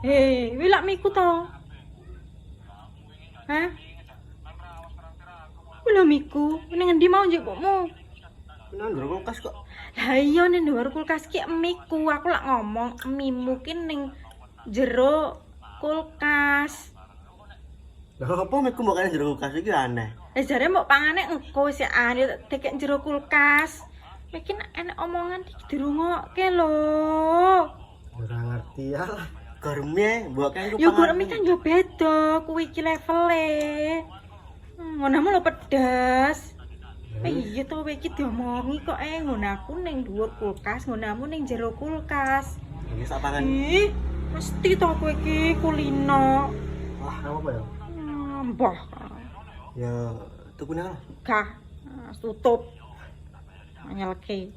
Wilak miku to. Hah? Wila miku, ning ngendi mau njupukmu? Nang jero kulkas kok. Lah iya ning dhuwur kulkas ki miku, aku lak ngomong mimu ki ning jero kulkas. Lah apa mikku mbok kene jero kulkas iki aneh. Lah jare mbok pangane engko sik ane tekek jero kulkas. Iki enek omongan iki dirungokke lho. Ora ngerti ya. Gorme mbok kene Yo guremi kan yo beda, kuwi iki levele. Ngonamu lho pedes. Iya to kowe iki diomongi kok ngono aku ning dhuwur kulkas, ngonamu ning jero kulkas. Iki sak pangan. Ih, mesti to kowe iki kulino. Wah, apa ya? Mbah. Ya tukune lah. Gah, tutup. Nyelke.